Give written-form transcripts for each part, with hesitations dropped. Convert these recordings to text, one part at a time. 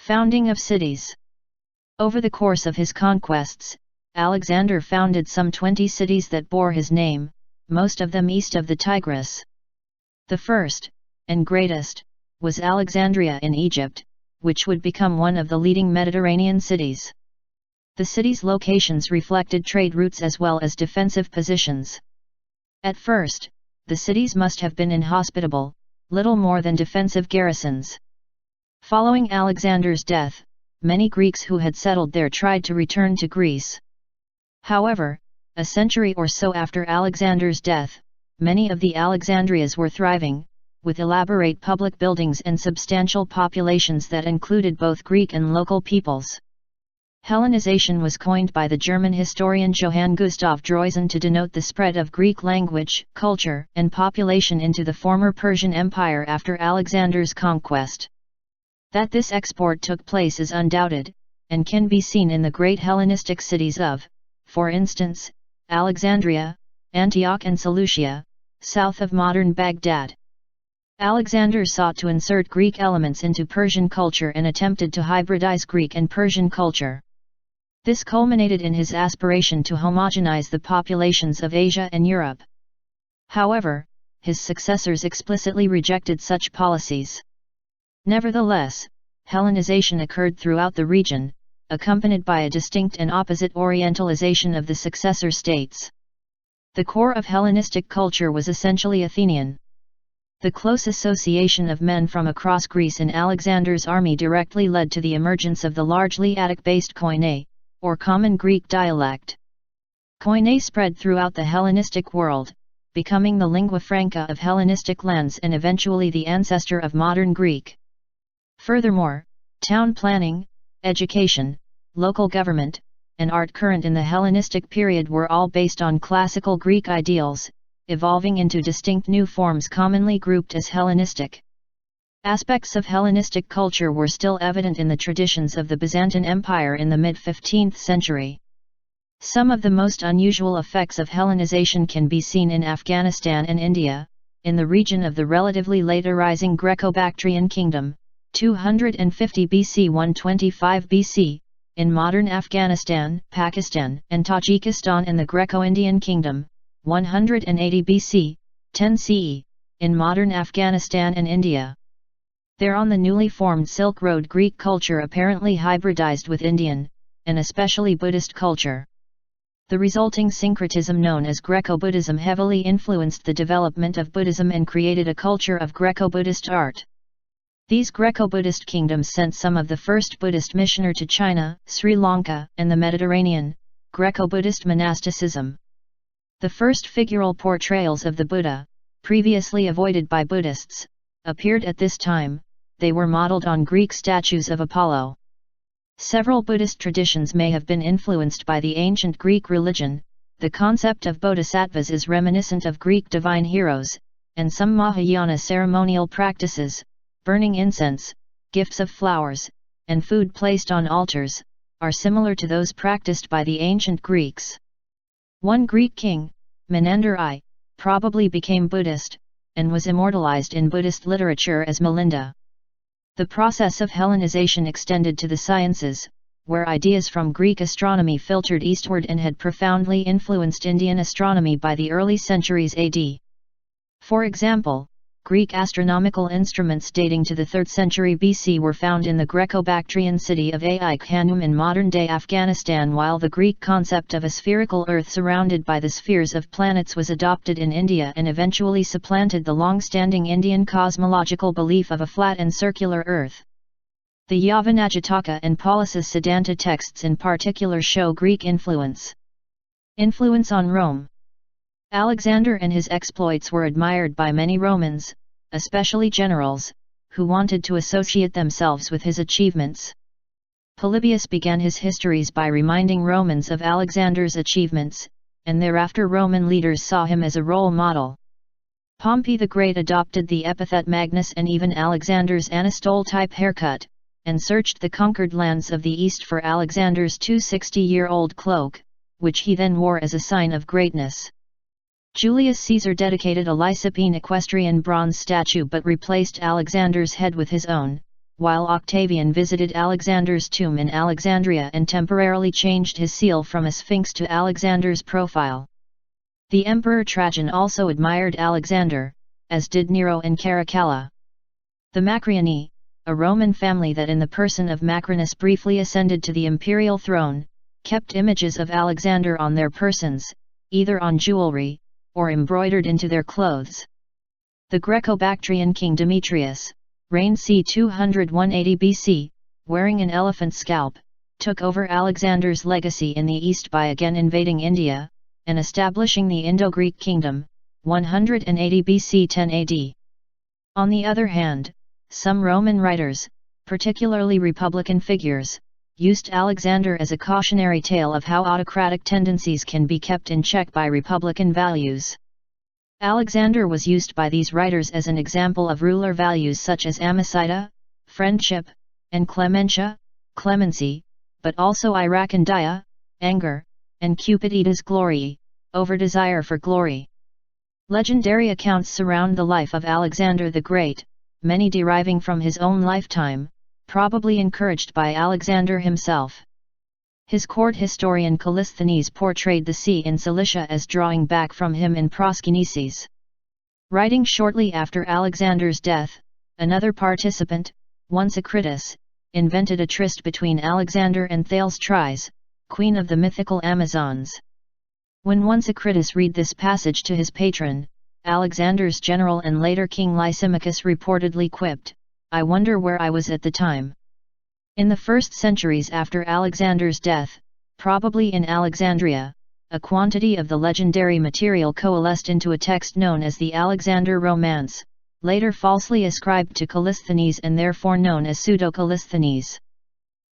Founding of cities. Over the course of his conquests, Alexander founded some 20 cities that bore his name, most of them east of the Tigris. The first, and greatest, was Alexandria in Egypt, which would become one of the leading Mediterranean cities. The city's locations reflected trade routes as well as defensive positions. At first, the cities must have been inhospitable, little more than defensive garrisons. Following Alexander's death, many Greeks who had settled there tried to return to Greece. However, a century or so after Alexander's death, many of the Alexandrias were thriving, with elaborate public buildings and substantial populations that included both Greek and local peoples. Hellenization was coined by the German historian Johann Gustav Droysen to denote the spread of Greek language, culture, and population into the former Persian Empire after Alexander's conquest. That this export took place is undoubted, and can be seen in the great Hellenistic cities of, for instance, Alexandria, Antioch and Seleucia, south of modern Baghdad. Alexander sought to insert Greek elements into Persian culture and attempted to hybridize Greek and Persian culture. This culminated in his aspiration to homogenize the populations of Asia and Europe. However, his successors explicitly rejected such policies. Nevertheless, Hellenization occurred throughout the region, accompanied by a distinct and opposite orientalization of the successor states. The core of Hellenistic culture was essentially Athenian. The close association of men from across Greece in Alexander's army directly led to the emergence of the largely Attic-based Koine, or Common Greek dialect. Koine spread throughout the Hellenistic world, becoming the lingua franca of Hellenistic lands and eventually the ancestor of modern Greek. Furthermore, town planning, education, local government, and art current in the Hellenistic period were all based on classical Greek ideals, evolving into distinct new forms commonly grouped as Hellenistic. Aspects of Hellenistic culture were still evident in the traditions of the Byzantine Empire in the mid-15th century. Some of the most unusual effects of Hellenization can be seen in Afghanistan and India, in the region of the relatively late arising Greco-Bactrian kingdom, 250 BC 125 BC, in modern Afghanistan, Pakistan, and Tajikistan and the Greco-Indian kingdom, 180 BC, 10 CE, in modern Afghanistan and India. There on the newly formed Silk Road Greek culture apparently hybridized with Indian, and especially Buddhist culture. The resulting syncretism known as Greco-Buddhism heavily influenced the development of Buddhism and created a culture of Greco-Buddhist art. These Greco-Buddhist kingdoms sent some of the first Buddhist missionary to China, Sri Lanka, and the Mediterranean, Greco-Buddhist monasticism. The first figural portrayals of the Buddha, previously avoided by Buddhists, appeared at this time. They were modeled on Greek statues of Apollo. Several Buddhist traditions may have been influenced by the ancient Greek religion. The concept of bodhisattvas is reminiscent of Greek divine heroes, and some Mahayana ceremonial practices, burning incense, gifts of flowers, and food placed on altars, are similar to those practiced by the ancient Greeks. One Greek king, Menander I, probably became Buddhist, and was immortalized in Buddhist literature as Milinda. The process of Hellenization extended to the sciences, where ideas from Greek astronomy filtered eastward and had profoundly influenced Indian astronomy by the early centuries AD. For example, Greek astronomical instruments dating to the 3rd century BC were found in the Greco-Bactrian city of Aik-Hanum in modern-day Afghanistan, while the Greek concept of a spherical Earth surrounded by the spheres of planets was adopted in India and eventually supplanted the long-standing Indian cosmological belief of a flat and circular Earth. The Yavanajataka and Palasa Siddhanta texts in particular show Greek influence. Influence on Rome. Alexander and his exploits were admired by many Romans, especially generals, who wanted to associate themselves with his achievements. Polybius began his histories by reminding Romans of Alexander's achievements, and thereafter Roman leaders saw him as a role model. Pompey the Great adopted the epithet Magnus and even Alexander's Anastole-type haircut, and searched the conquered lands of the East for Alexander's 260-year-old cloak, which he then wore as a sign of greatness. Julius Caesar dedicated a Lysippine equestrian bronze statue but replaced Alexander's head with his own, while Octavian visited Alexander's tomb in Alexandria and temporarily changed his seal from a sphinx to Alexander's profile. The Emperor Trajan also admired Alexander, as did Nero and Caracalla. The Macriani, a Roman family that in the person of Macrinus briefly ascended to the imperial throne, kept images of Alexander on their persons, either on jewelry, or embroidered into their clothes. The Greco-Bactrian king Demetrius, reigned c. 280 BC, wearing an elephant scalp, took over Alexander's legacy in the east by again invading India, and establishing the Indo-Greek kingdom, 180 BC 10 AD. On the other hand, some Roman writers, particularly Republican figures, used Alexander as a cautionary tale of how autocratic tendencies can be kept in check by Republican values. Alexander was used by these writers as an example of ruler values such as amicida, friendship, and clementia, clemency, but also iracondia, anger, and cupiditas glorii, over desire for glory. Legendary accounts surround the life of Alexander the Great, many deriving from his own lifetime, probably encouraged by Alexander himself. His court historian Callisthenes portrayed the sea in Cilicia as drawing back from him in Proskyneses. Writing shortly after Alexander's death, another participant, one Sacritus, invented a tryst between Alexander and Thales Tris, queen of the mythical Amazons. When one Sacritus read this passage to his patron, Alexander's general and later king Lysimachus reportedly quipped, "I wonder where I was at the time." In the first centuries after Alexander's death, probably in Alexandria, a quantity of the legendary material coalesced into a text known as the Alexander Romance, later falsely ascribed to Callisthenes and therefore known as Pseudo-Callisthenes.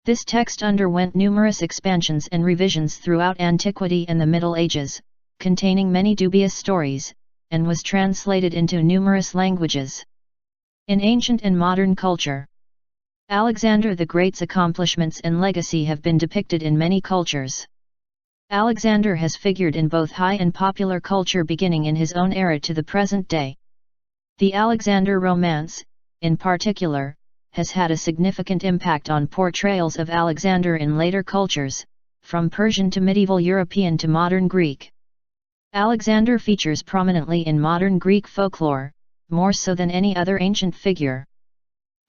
This text underwent numerous expansions and revisions throughout antiquity and the Middle Ages, containing many dubious stories, and was translated into numerous languages. In ancient and modern culture, Alexander the Great's accomplishments and legacy have been depicted in many cultures. Alexander has figured in both high and popular culture beginning in his own era to the present day. The Alexander Romance, in particular, has had a significant impact on portrayals of Alexander in later cultures, from Persian to medieval European to modern Greek. Alexander features prominently in modern Greek folklore, more so than any other ancient figure.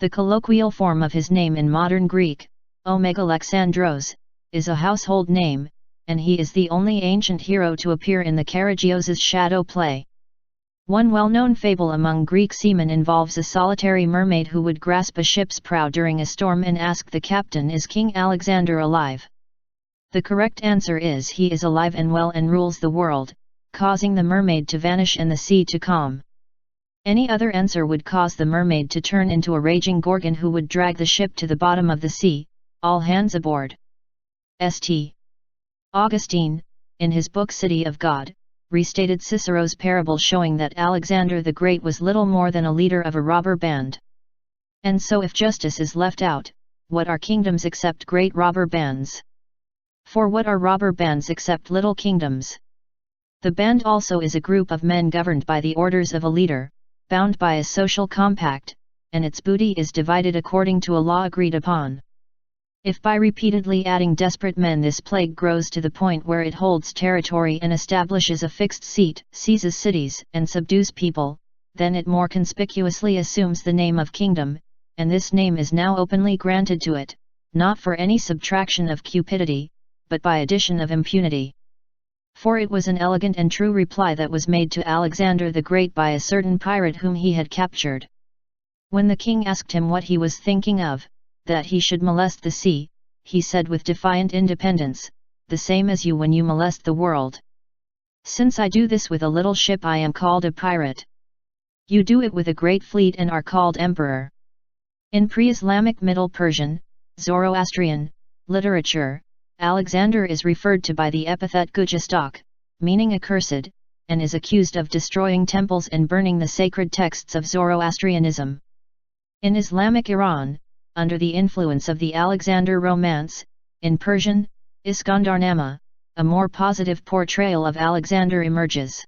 The colloquial form of his name in modern Greek, Omegalexandros, is a household name, and he is the only ancient hero to appear in the Karagios's shadow play. One well-known fable among Greek seamen involves a solitary mermaid who would grasp a ship's prow during a storm and ask the captain, "Is King Alexander alive?" The correct answer is he is alive and well and rules the world, causing the mermaid to vanish and the sea to calm. Any other answer would cause the mermaid to turn into a raging gorgon who would drag the ship to the bottom of the sea, all hands aboard. St. Augustine, in his book City of God, restated Cicero's parable showing that Alexander the Great was little more than a leader of a robber band. And so if justice is left out, what are kingdoms except great robber bands? For what are robber bands except little kingdoms? The band also is a group of men governed by the orders of a leader, bound by a social compact, and its booty is divided according to a law agreed upon. If by repeatedly adding desperate men this plague grows to the point where it holds territory and establishes a fixed seat, seizes cities, and subdues people, then it more conspicuously assumes the name of kingdom, and this name is now openly granted to it, not for any subtraction of cupidity, but by addition of impunity. For it was an elegant and true reply that was made to Alexander the Great by a certain pirate whom he had captured. When the king asked him what he was thinking of, that he should molest the sea, he said with defiant independence, "The same as you when you molest the world. Since I do this with a little ship I am called a pirate. You do it with a great fleet and are called emperor." In pre-Islamic Middle Persian, Zoroastrian, literature, Alexander is referred to by the epithet Gujastak, meaning accursed, and is accused of destroying temples and burning the sacred texts of Zoroastrianism. In Islamic Iran, under the influence of the Alexander Romance, in Persian, Iskandarnama, a more positive portrayal of Alexander emerges.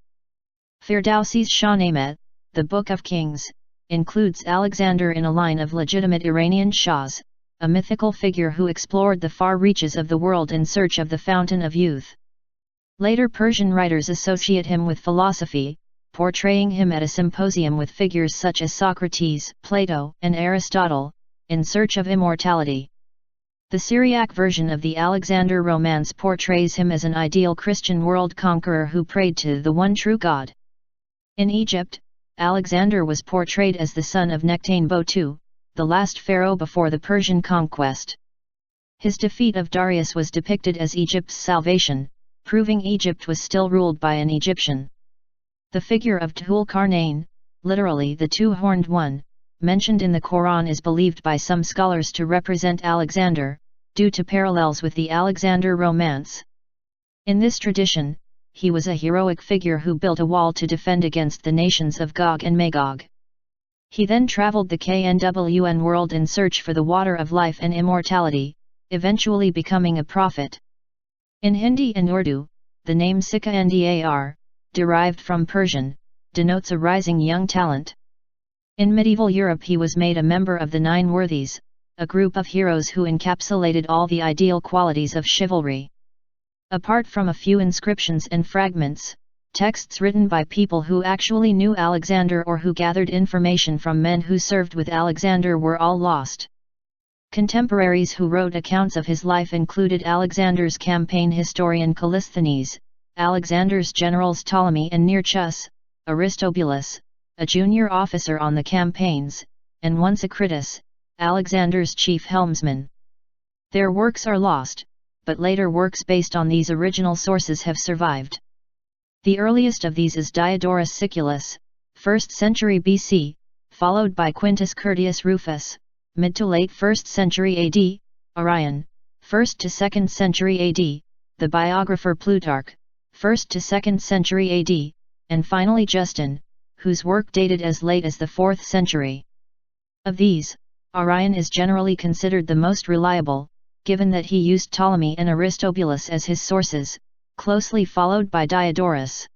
Ferdowsi's Shahnameh, the Book of Kings, includes Alexander in a line of legitimate Iranian shahs, a mythical figure who explored the far reaches of the world in search of the fountain of youth. Later Persian writers associate him with philosophy, portraying him at a symposium with figures such as Socrates, Plato, and Aristotle, in search of immortality. The Syriac version of the Alexander romance portrays him as an ideal Christian world conqueror who prayed to the one true God. In Egypt, Alexander was portrayed as the son of Nectanebo II, the last pharaoh before the Persian conquest. His defeat of Darius was depicted as Egypt's salvation, proving Egypt was still ruled by an Egyptian. The figure of Dhul-Qarnayn, literally the two-horned one, mentioned in the Quran is believed by some scholars to represent Alexander, due to parallels with the Alexander romance. In this tradition, he was a heroic figure who built a wall to defend against the nations of Gog and Magog. He then traveled the KNWN world in search for the water of life and immortality, eventually becoming a prophet. In Hindi and Urdu, the name Sikandar, derived from Persian, denotes a rising young talent. In medieval Europe he was made a member of the Nine Worthies, a group of heroes who encapsulated all the ideal qualities of chivalry. Apart from a few inscriptions and fragments, texts written by people who actually knew Alexander or who gathered information from men who served with Alexander were all lost. Contemporaries who wrote accounts of his life included Alexander's campaign historian Callisthenes, Alexander's generals Ptolemy and Nearchus, Aristobulus, a junior officer on the campaigns, and one Socrates, Alexander's chief helmsman. Their works are lost, but later works based on these original sources have survived. The earliest of these is Diodorus Siculus, 1st century BC, followed by Quintus Curtius Rufus, mid to late 1st century AD, Orion, 1st to 2nd century AD, the biographer Plutarch, 1st to 2nd century AD, and finally Justin, whose work dated as late as the 4th century. Of these, Orion is generally considered the most reliable, given that he used Ptolemy and Aristobulus as his sources, closely followed by Diodorus.